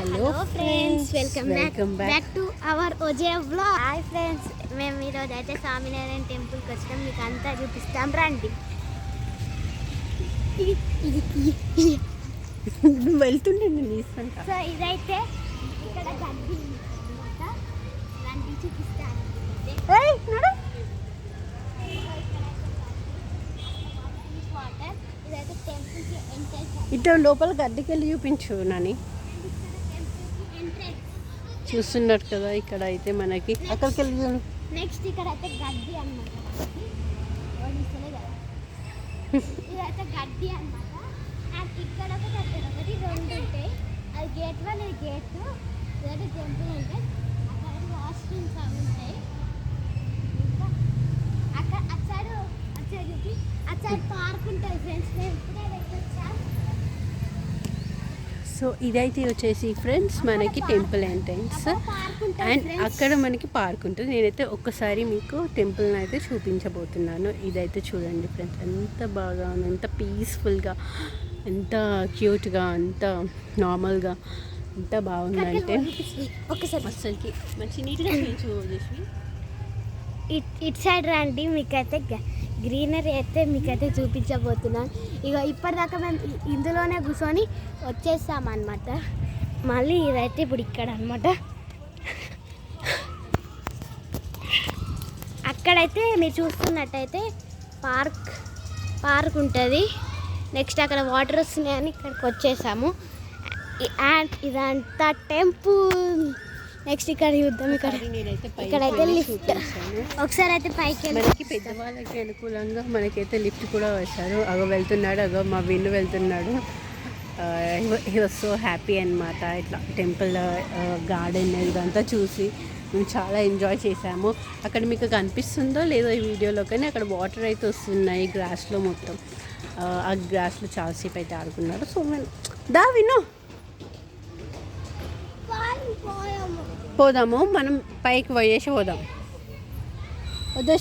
Hello friends, welcome back to our OJ vlog. Hi friends, మేము ఈరోజు అయితే స్వామినారాయణ టెంపుల్కి వచ్చినాం. మీకు అంతా చూపిస్తాం రండి. వెళ్తుండే నేను ఇస్తాను. సో ఇదైతే ఇక్కడ గడ్డి అనమాట, రండి చూపిస్తాను. వాటర్ ఇదైతే టెంపుల్కి ఎంట్రెన్స్. ఇటు లోపల గడ్డికి వెళ్ళి చూపించు నాని. చూస్తున్నారు కదా, ఇక్కడ అయితే మనకి అక్కడికి వెళ్ళి నెక్స్ట్ ఇక్కడ అయితే గడ్డి అనమాట. ఇదైతే గడ్డి అనమాట. అండ్ ఇక్కడ ఒకటి అక్కడ ఒకటి రెండు ఉంటాయి. అది గేట్ 1, ఇది గేట్ 2. ఇదైతే టెంపుల్ ఉంటాయి. అక్కడ వాష్రూమ్స్ అవి ఉంటాయి. ఇంకా అక్కడ అటు సైడ్ పార్క్ ఉంటుంది ఫ్రెండ్స్. మేము ఇప్పుడే వెళ్ళొచ్చాం. సో ఇదైతే వచ్చేసి ఫ్రెండ్స్ మనకి టెంపుల్ ఎంట్రన్స్, అండ్ అక్కడ మనకి పార్క్ ఉంటుంది. నేనైతే ఒక్కసారి మీకు టెంపుల్ని అయితే చూపించబోతున్నాను. ఇదైతే చూడండి ఫ్రెండ్స్, ఎంత బాగా ఉంది, ఎంత పీస్ఫుల్గా, ఎంత క్యూట్గా, ఎంత నార్మల్గా, ఎంత బాగుందంటే ఒకసారి అసలుకి మంచి నీట్గా చూసి ఇటు సైడ్ రండి. మీకైతే గ్రీనరీ అయితే మీకైతే చూపించబోతున్నాను. ఇక ఇప్పటిదాకా మేము ఇందులోనే కూర్చొని వచ్చేసామన్నమాట. మళ్ళీ ఇదైతే ఇప్పుడు ఇక్కడ అనమాట. అక్కడైతే మీరు చూస్తున్నట్టయితే పార్క్ ఉంటుంది. నెక్స్ట్ అక్కడ వాటర్ వస్తున్నాయని ఇక్కడికి వచ్చేసాము. అండ్ ఇదంతా టెంపుల్. నెక్స్ట్ ఇక్కడ చూద్దాం. ఇక్కడైతే లిఫ్ట్. ఒకసారి అయితే పైకి మనకి పెద్దవాళ్ళకి అనుకూలంగా మనకైతే లిఫ్ట్ కూడా వచ్చారు. అగో వెళ్తున్నాడు, అగో మా విన్ను వెళ్తున్నాడు. హీ వాజ్ సో హ్యాపీ అనమాట. ఇట్లా టెంపుల్ గార్డెన్ ఇదంతా చూసి మేము చాలా ఎంజాయ్ చేసాము. అక్కడ మీకు కనిపిస్తుందో లేదో ఈ వీడియోలో, కానీ అక్కడ వాటర్ అయితే వస్తున్నాయి గ్రాస్లో మొత్తం. ఆ గ్రాస్లో చాలాసేపు అయితే ఆడుకున్నారు. సో మేము విను పోదాము, మనం పైకి పోయేసి పోదాం. వద్దా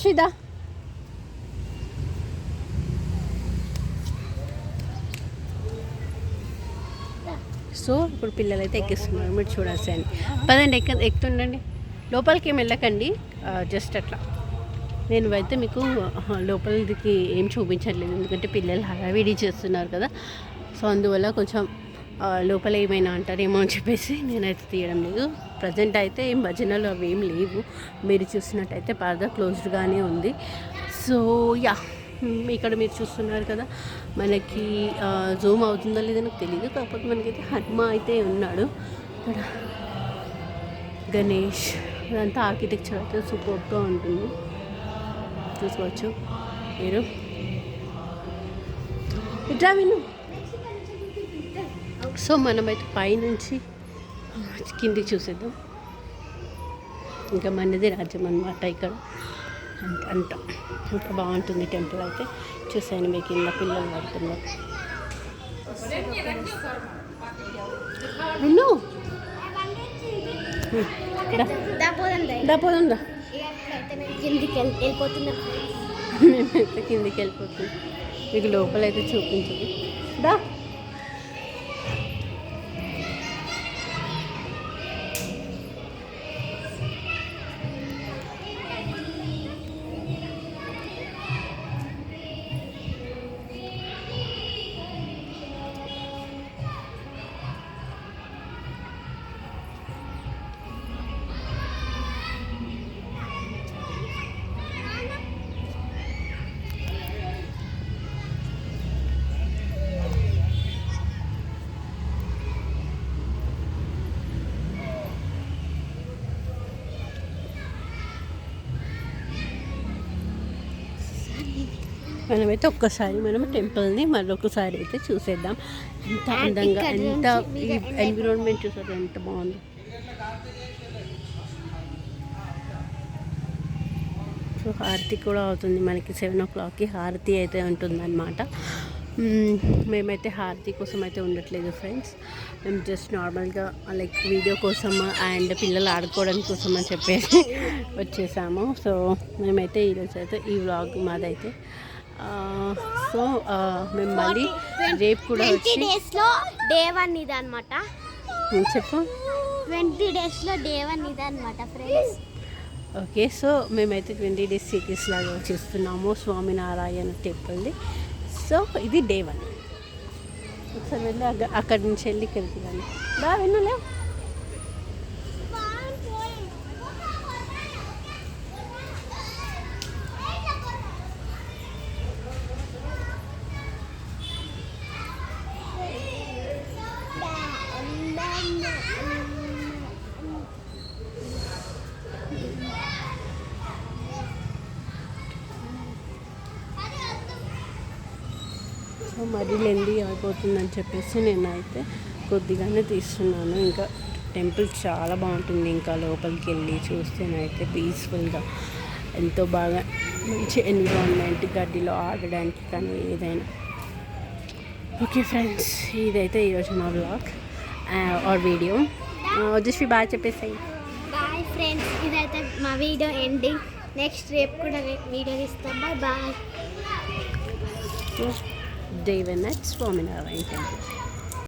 సో ఇప్పుడు పిల్లలు అయితే ఎక్కిస్తున్నారు, మీరు చూడాల్సింది. పదండి, ఎక్కుతుండండి. లోపలికి ఏం వెళ్ళకండి, జస్ట్ అట్లా. నేను అయితే మీకు లోపలికి ఏం చూపించట్లేదు, ఎందుకంటే పిల్లలు హడావిడి చేస్తున్నారు కదా. సో అందువల్ల కొంచెం లోపల ఏమైనా అంటారేమో అని చెప్పేసి నేనైతే తీయడం లేదు. ప్రజెంట్ అయితే ఏం భజనలు అవి ఏం లేవు. మీరు చూసినట్టయితే పరదా క్లోజ్డ్గానే ఉంది. సో యా, ఇక్కడ మీరు చూస్తున్నారు కదా, మనకి జూమ్ అవుతుందో లేదో నాకు తెలియదు. కాకపోతే మనకైతే హనుమ అయితే ఉన్నాడు ఇక్కడ. గణేష్, అదంతా ఆర్కిటెక్చర్ అయితే సూపర్గా ఉంటుంది, చూసుకోవచ్చు మీరు. ఇట్లా విను. సో మనమైతే పైనుంచి కిందికి చూసేద్దాం. ఇంకా మనది రాజ్యం అన్నమాట ఇక్కడ. అంత బాగుంటుంది టెంపుల్ అయితే. చూసాను మీకు కింద పిల్లలు పడుతున్నారు. విన్ను పోదా మేమైతే కిందికి వెళ్ళిపోతున్నాం. మీకు లోపలైతే చూపించదు దా. మనమైతే ఒక్కసారి మనం టెంపుల్ని మరొకసారి అయితే చూసేద్దాం. ఎంత అందంగా, ఎంత ఎన్విరాన్మెంట్ చూసారు, ఎంత బాగుంది. సో హారతి కూడా అవుతుంది మనకి. 7 o'clockకి హారతి అయితే ఉంటుందన్నమాట. మేమైతే హారతి కోసం అయితే ఉండట్లేదు ఫ్రెండ్స్. మేము జస్ట్ నార్మల్గా లైక్ వీడియో కోసం అండ్ పిల్లలు ఆడుకోవడం కోసం అని చెప్పేసి వచ్చేసాము. సో మేమైతే ఈరోజు అయితే ఈ వ్లాగ్ మాదైతే సో మేము మళ్ళీ రేపు కూడా వచ్చి డేస్లో డే 1 ఇది అనమాట. చెప్పు. 20 డేస్లో డే 1 ఇది అనమాట ఫ్రెండ్స్. ఓకే, సో మేమైతే 20 డేస్ సిటీస్ లాగా చేస్తున్నాము స్వామినారాయణ టెంపుల్ది. సో ఇది డే 1. ఒకసారి వెళ్ళి అక్కడి నుంచి వెళ్ళి ఇక్కడికి వెళ్ళి వినలే. సో మరీ లెందీ అయిపోతుందని చెప్పేసి నేనైతే కొద్దిగానే తీస్తున్నాను. ఇంకా టెంపుల్ చాలా బాగుంటుంది. ఇంకా లోపలికి వెళ్ళి చూస్తేనైతే పీస్ఫుల్గా ఎంతో బాగా మంచి ఎన్విరాన్మెంట్, గడ్డిలో ఆడడానికి కానీ ఏదైనా. ఓకే ఫ్రెండ్స్, ఇదైతే ఈరోజు మా బ్లాగ్ ఆర్ వీడియో. జస్ట్ బాగా చెప్పేసాయి. బాయ్ ఫ్రెండ్స్, ఇదైతే మా వీడియో ఎండింగ్. నెక్స్ట్ రేపు కూడా వీడియో ఇస్తాం. Bye bye. Day 1 at Swaminarayan Temple.